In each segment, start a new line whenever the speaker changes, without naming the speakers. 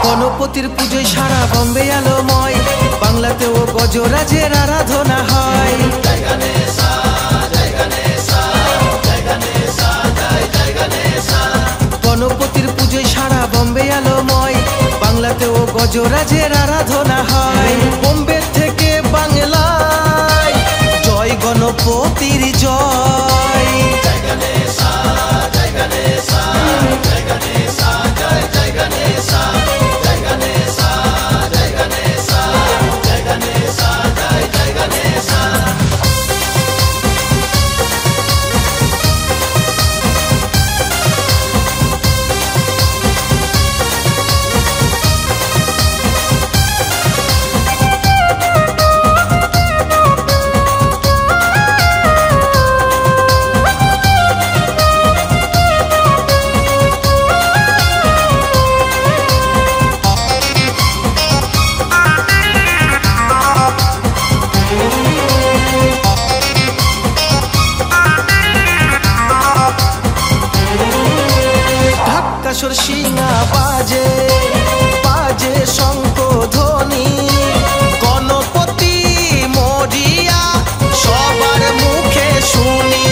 গণপতির পুজোয় সারা বম্বে আলোময়, বাংলাতেও গজরাজের আরাধনা হয়। গণপতির পুজোয় সারা বম্বে আলোময়, বাংলা বাংলাতেও গজরাজের আরাধনা হয়। বোম্বে থেকে বাংলায় জয় গণপতির জয়। জয় গণেশা জয় গণেশা জয় গণেশা জয় জয় গণেশা জয় গণেশা জয় গণেশা জয় গণেশা জয় জয় গণেশা। সিংহা বাজে বাজে শঙ্খধ্বনি, গণপতি মরিয়া সবার মুখে শুনি।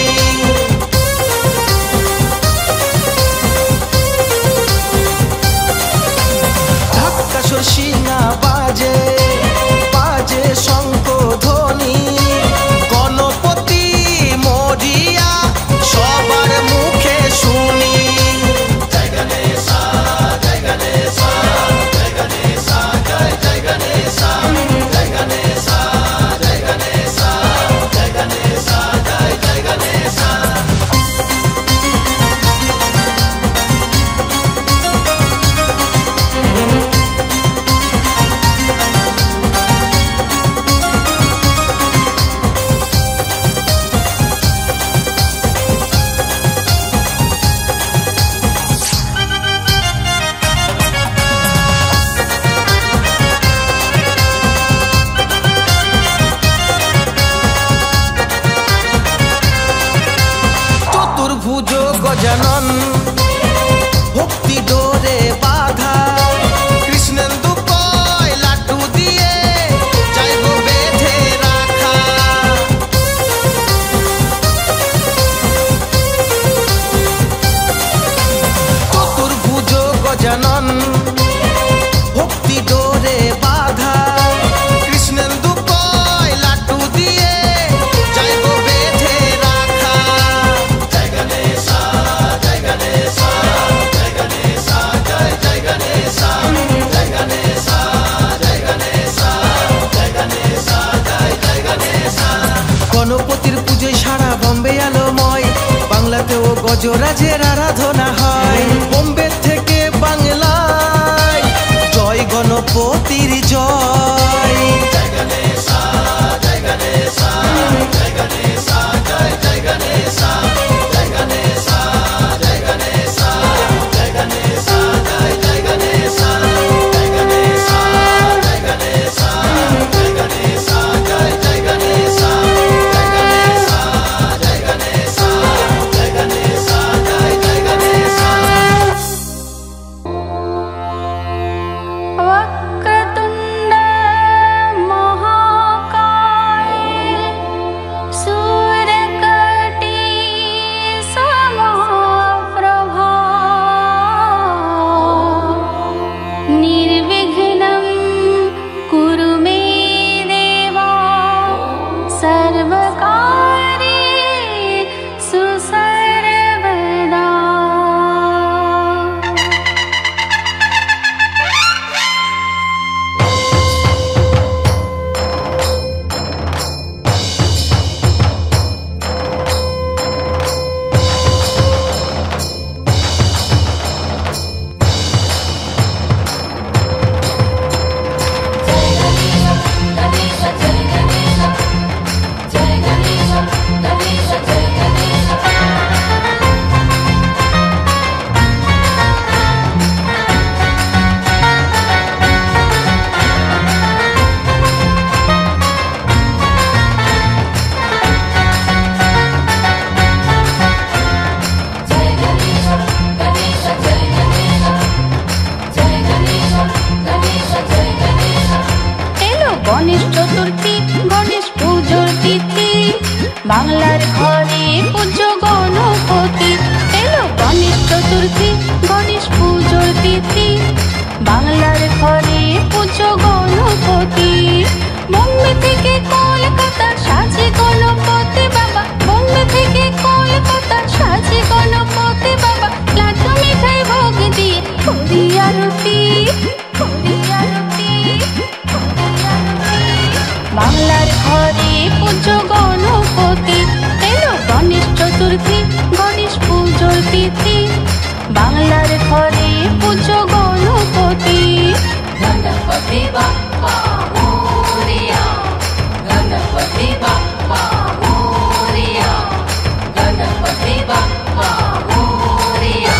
ঢাকাশোর সিংহা বাজে বাজে শঙ্খধ্বনি, গণপতি মরিয়া সবার মুখে শুনি। চতুর্ভুজ গজানন ভক্তি ডোরে বাধা, কৃষ্ণেন্দু কয় লাড্ডু দিয়ে চাইব বেঁধে রাখা। চতুর্ভুজ গজানন ভক্তি ডোরে বাধা, কৃষ্ণেন্দু কয় লাড্ডু দিয়ে চাইব বেঁধে রাখা। জয় গণেশা জয় গণেশা জয় গণেশা জয় জয় গণেশা জয় গণেশা জয় গণেশা জয় গণেশা জয় জয় গণেশা। গণপতির পুজোয় সারা বম্বে আলোময়, বাংলাতেও গজরাজের আরাধনা হয়। বোম্বে থেকে বাংলায় জয় গণপতির জয়। জয় গণেশা জয় গণেশা জয় গণেশা জয় জয় গণেশা জয় গণেশা জয় গণেশা জয় গণেশা জয় জয় গণেশা জয় গণেশা জয় গণেশা জয় গণেশা জয় জয় গণেশা জয় গণেশা জয় গণেশা জয় গণেশা জয় জয় গণেশা।
वक्रतुण्ड महाकाय सूर्यकोटि समप्रभा निर्विघ्नं कुरु मे देवा सर्वकार्येषु सर्वदा। গণেশ চতুর্থী গণেশ পুজোর তিথি, বাংলার ঘরে পূজ্য গণপতি। এলো গণেশ চতুর্থী গণেশ পুজোর তিথি, বাংলার ঘরে পুজো গণপতি। বোম্বে থেকে কলকাতা সাজে গণপতি বাবা, বোম্বে থেকে কলকাতা সাজে গণপতি বাবা। লাড্ডু মিঠাই ভোগ দিয়ে করি আরতি, করি আরতি, করি আরতি। বাংলার ঘরে পুজো গণপতি, এলো গণেশ চতুর্থী, গণেশ পুজোর তিথি। বাংলার ঘরে পুজো Ganapati.
Ganapati Bappa Moria, Ganapati Bappa Moria, Ganapati Bappa Moria.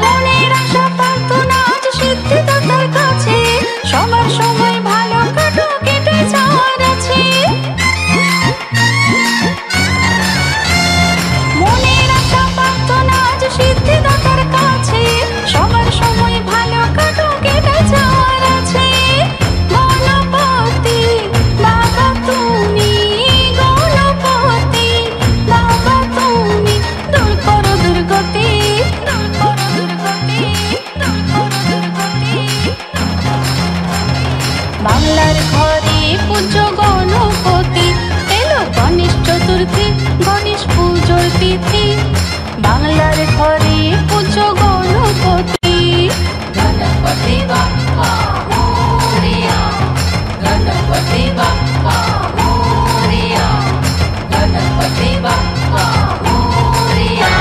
মনের আশা প্রার্থনা আজ সিদ্ধিদাতার কাছে, সবার সময় ভালো কাটুক এটাই চাওয়ার আছে। মনের আশা প্রার্থনা আজ সিদ্ধিদাতার কাছে, সবার সময় ভালো কাটুক এটাই চাওয়ার আছে। গণপতি বাবা তুমি, গণপতি বাবা তুমি, দূর করো দুর্গতি, দূর করো দুর্গতি, দূর করো দুর্গতি। বাংলার ঘরে পুজো গণপতি, এলো গণেশ চতুর্থী, গণেশ পুজোর তিথি। বাংলার ঘরে পুজো Ganapati.
Ganapati Bappa Moria, Ganapati Bappa Moria, Ganapati Bappa Moria.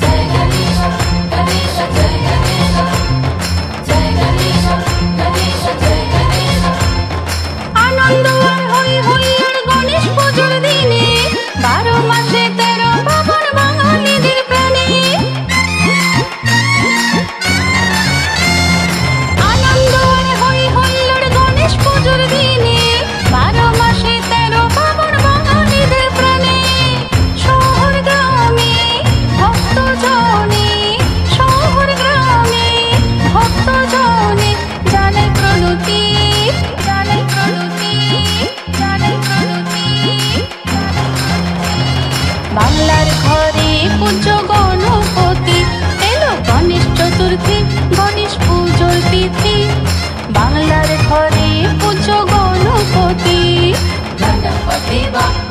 জয় গণেশ, গণেশ জয় গণেশ, জয় গণেশ, গণেশ জয় গণেশ।
আনন্দ আর হই হই আর গণেশ পুজোর দিনে, 12 মাসে 13 বাবার বাঙালিদের প্রাণে। আনন্দ আর হই হই আর গণেশ পুজোর দিনে, 12 মাসে 13 বাবার বাঙালিদের প্রাণে। শহর গ্রামে ভক্ত জনে, শহর গ্রামে ভক্ত জনে, জানাই প্রণতি, জানাই প্রণতি, জানাই প্রণতি। বাংলার ঘরে পুজো গণপতি, এলো গণেশ চতুর্থী, গণেশ পুজোর তিথি। বাংলার ঘরে পুজো গণপতি।
গণপতি বাপ্পা